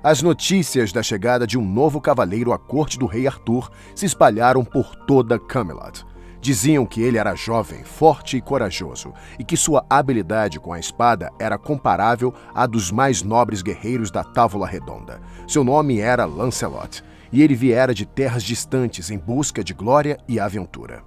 As notícias da chegada de um novo cavaleiro à corte do rei Arthur se espalharam por toda Camelot. Diziam que ele era jovem, forte e corajoso, e que sua habilidade com a espada era comparável à dos mais nobres guerreiros da Távola Redonda. Seu nome era Lancelot, e ele viera de terras distantes em busca de glória e aventura.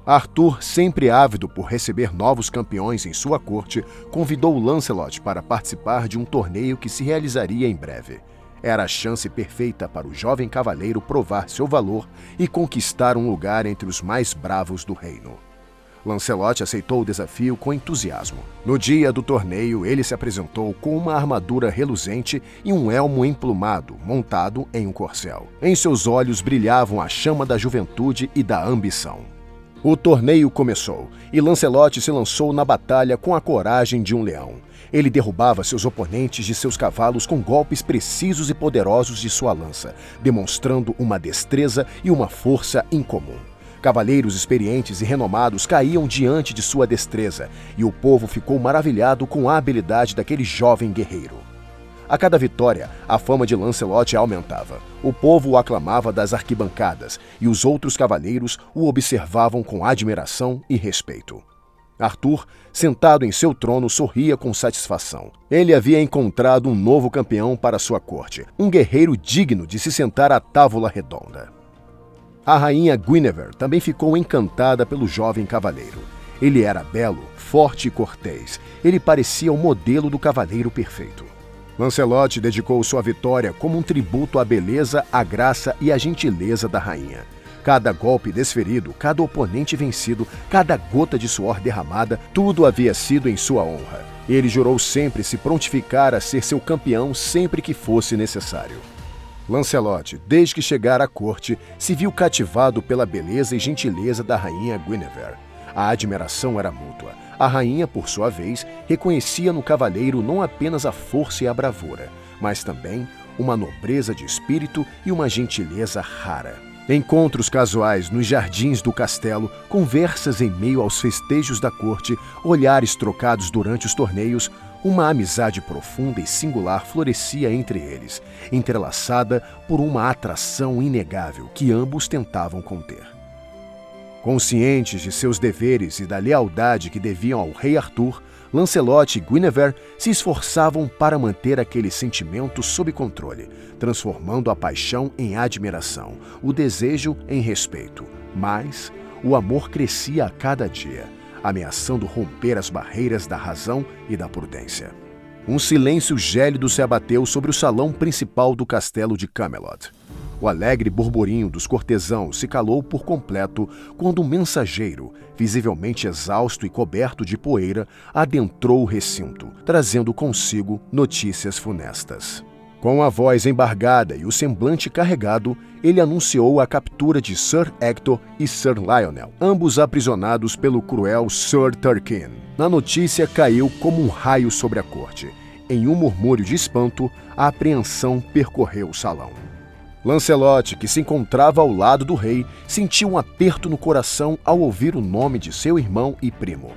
Arthur, sempre ávido por receber novos campeões em sua corte, convidou Lancelot para participar de um torneio que se realizaria em breve. Era a chance perfeita para o jovem cavaleiro provar seu valor e conquistar um lugar entre os mais bravos do reino. Lancelot aceitou o desafio com entusiasmo. No dia do torneio, ele se apresentou com uma armadura reluzente e um elmo emplumado, montado em um corcel. Em seus olhos brilhavam a chama da juventude e da ambição. O torneio começou, e Lancelot se lançou na batalha com a coragem de um leão. Ele derrubava seus oponentes de seus cavalos com golpes precisos e poderosos de sua lança, demonstrando uma destreza e uma força incomum. Cavaleiros experientes e renomados caíam diante de sua destreza, e o povo ficou maravilhado com a habilidade daquele jovem guerreiro. A cada vitória, a fama de Lancelot aumentava. O povo o aclamava das arquibancadas, e os outros cavaleiros o observavam com admiração e respeito. Arthur, sentado em seu trono, sorria com satisfação. Ele havia encontrado um novo campeão para sua corte, um guerreiro digno de se sentar à távola redonda. A rainha Guinevere também ficou encantada pelo jovem cavaleiro. Ele era belo, forte e cortês. Ele parecia o modelo do cavaleiro perfeito. Lancelot dedicou sua vitória como um tributo à beleza, à graça e à gentileza da rainha. Cada golpe desferido, cada oponente vencido, cada gota de suor derramada, tudo havia sido em sua honra. Ele jurou sempre se prontificar a ser seu campeão sempre que fosse necessário. Lancelot, desde que chegara à corte, se viu cativado pela beleza e gentileza da rainha Guinevere. A admiração era mútua. A rainha, por sua vez, reconhecia no cavaleiro não apenas a força e a bravura, mas também uma nobreza de espírito e uma gentileza rara. Encontros casuais nos jardins do castelo, conversas em meio aos festejos da corte, olhares trocados durante os torneios, uma amizade profunda e singular florescia entre eles, entrelaçada por uma atração inegável que ambos tentavam conter. Conscientes de seus deveres e da lealdade que deviam ao rei Arthur, Lancelot e Guinevere se esforçavam para manter aquele sentimento sob controle, transformando a paixão em admiração, o desejo em respeito. Mas o amor crescia a cada dia, ameaçando romper as barreiras da razão e da prudência. Um silêncio gélido se abateu sobre o salão principal do castelo de Camelot. O alegre burburinho dos cortesãos se calou por completo quando um mensageiro, visivelmente exausto e coberto de poeira, adentrou o recinto, trazendo consigo notícias funestas. Com a voz embargada e o semblante carregado, ele anunciou a captura de Sir Hector e Sir Lionel, ambos aprisionados pelo cruel Sir Turquine. A notícia caiu como um raio sobre a corte. Em um murmúrio de espanto, a apreensão percorreu o salão. Lancelot, que se encontrava ao lado do rei, sentiu um aperto no coração ao ouvir o nome de seu irmão e primo.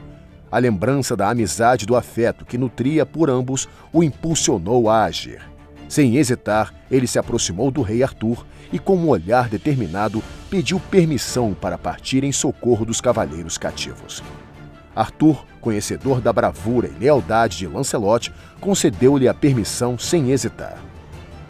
A lembrança da amizade e do afeto que nutria por ambos o impulsionou a agir. Sem hesitar, ele se aproximou do rei Arthur e, com um olhar determinado, pediu permissão para partir em socorro dos cavaleiros cativos. Arthur, conhecedor da bravura e lealdade de Lancelot, concedeu-lhe a permissão sem hesitar.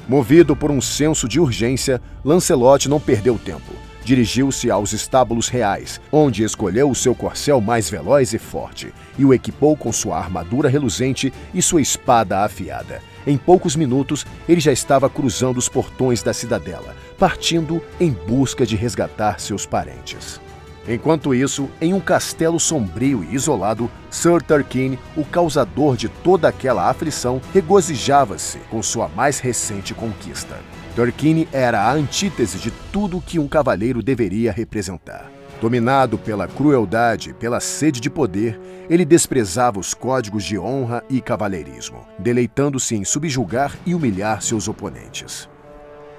Movido por um senso de urgência, Lancelot não perdeu tempo. Dirigiu-se aos estábulos reais, onde escolheu o seu corcel mais veloz e forte, e o equipou com sua armadura reluzente e sua espada afiada. Em poucos minutos, ele já estava cruzando os portões da cidadela, partindo em busca de resgatar seus parentes. Enquanto isso, em um castelo sombrio e isolado, Sir Turquine, o causador de toda aquela aflição, regozijava-se com sua mais recente conquista. Turquine era a antítese de tudo que um cavaleiro deveria representar. Dominado pela crueldade e pela sede de poder, ele desprezava os códigos de honra e cavalheirismo, deleitando-se em subjugar e humilhar seus oponentes.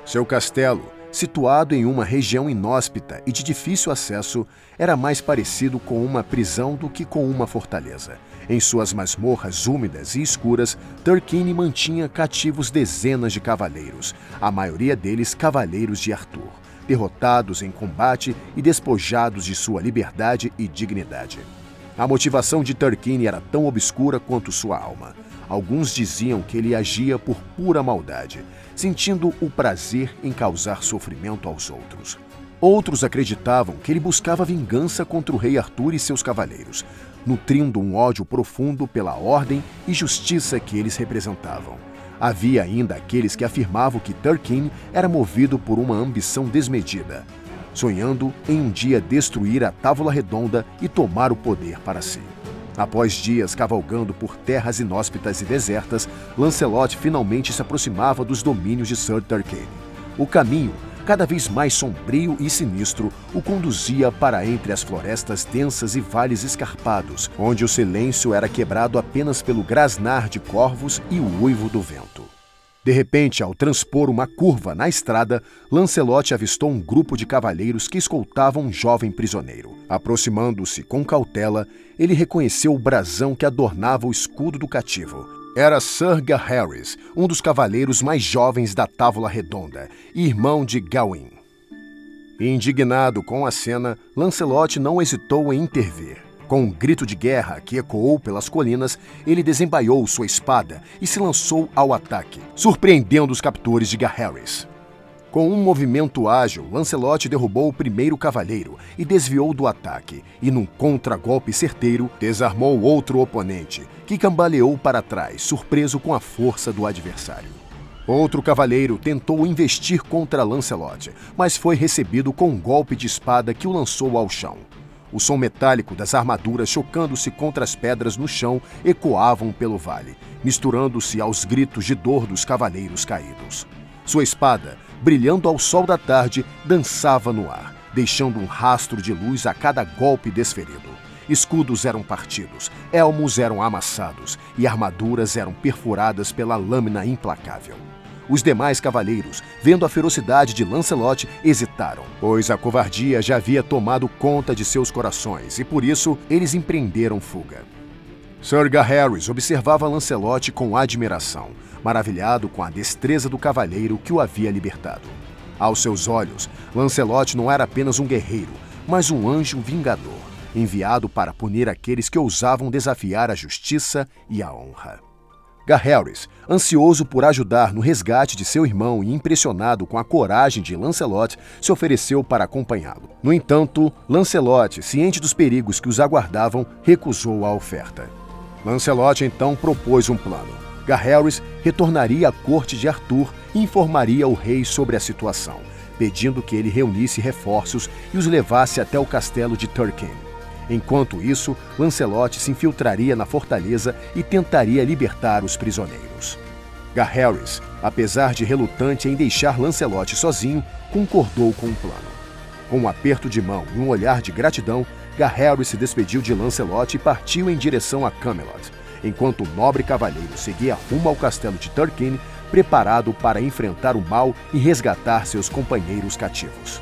Seu castelo, Situado em uma região inóspita e de difícil acesso, era mais parecido com uma prisão do que com uma fortaleza. Em suas masmorras úmidas e escuras, Tyrkeen mantinha cativos dezenas de cavaleiros, a maioria deles cavaleiros de Arthur, derrotados em combate e despojados de sua liberdade e dignidade. A motivação de Tyrkeen era tão obscura quanto sua alma. Alguns diziam que ele agia por pura maldade, sentindo o prazer em causar sofrimento aos outros. Outros acreditavam que ele buscava vingança contra o rei Arthur e seus cavaleiros, nutrindo um ódio profundo pela ordem e justiça que eles representavam. Havia ainda aqueles que afirmavam que Tyrkeen era movido por uma ambição desmedida, sonhando em um dia destruir a Távola Redonda e tomar o poder para si. Após dias cavalgando por terras inóspitas e desertas, Lancelot finalmente se aproximava dos domínios de Sir Tyrkeen. O caminho, cada vez mais sombrio e sinistro, o conduzia para entre as florestas densas e vales escarpados, onde o silêncio era quebrado apenas pelo grasnar de corvos e o uivo do vento. De repente, ao transpor uma curva na estrada, Lancelot avistou um grupo de cavaleiros que escoltavam um jovem prisioneiro. Aproximando-se com cautela, ele reconheceu o brasão que adornava o escudo do cativo. Era Sir Gaheris, um dos cavaleiros mais jovens da Távola Redonda, e irmão de Gawain. Indignado com a cena, Lancelot não hesitou em intervir. Com um grito de guerra que ecoou pelas colinas, ele desembaiou sua espada e se lançou ao ataque, surpreendendo os captores de Gaheris. Com um movimento ágil, Lancelot derrubou o primeiro cavaleiro e desviou do ataque, e num contragolpe certeiro, desarmou outro oponente, que cambaleou para trás, surpreso com a força do adversário. Outro cavaleiro tentou investir contra Lancelot, mas foi recebido com um golpe de espada que o lançou ao chão. O som metálico das armaduras chocando-se contra as pedras no chão ecoavam pelo vale, misturando-se aos gritos de dor dos cavaleiros caídos. Sua espada, brilhando ao sol da tarde, dançava no ar, deixando um rastro de luz a cada golpe desferido. Escudos eram partidos, elmos eram amassados e armaduras eram perfuradas pela lâmina implacável. Os demais cavaleiros, vendo a ferocidade de Lancelot, hesitaram, pois a covardia já havia tomado conta de seus corações e, por isso, eles empreenderam fuga. Sir Gaheris observava Lancelot com admiração, maravilhado com a destreza do cavaleiro que o havia libertado. Aos seus olhos, Lancelot não era apenas um guerreiro, mas um anjo vingador, enviado para punir aqueles que ousavam desafiar a justiça e a honra. Gaheris, ansioso por ajudar no resgate de seu irmão e impressionado com a coragem de Lancelot, se ofereceu para acompanhá-lo. No entanto, Lancelot, ciente dos perigos que os aguardavam, recusou a oferta. Lancelot então propôs um plano. Gaheris retornaria à corte de Arthur e informaria o rei sobre a situação, pedindo que ele reunisse reforços e os levasse até o castelo de Tyrkeen. Enquanto isso, Lancelot se infiltraria na fortaleza e tentaria libertar os prisioneiros. Gaheris, apesar de relutante em deixar Lancelot sozinho, concordou com o plano. Com um aperto de mão e um olhar de gratidão, Gaheris se despediu de Lancelot e partiu em direção a Camelot, enquanto o nobre cavaleiro seguia rumo ao castelo de Tyrkeen, preparado para enfrentar o mal e resgatar seus companheiros cativos.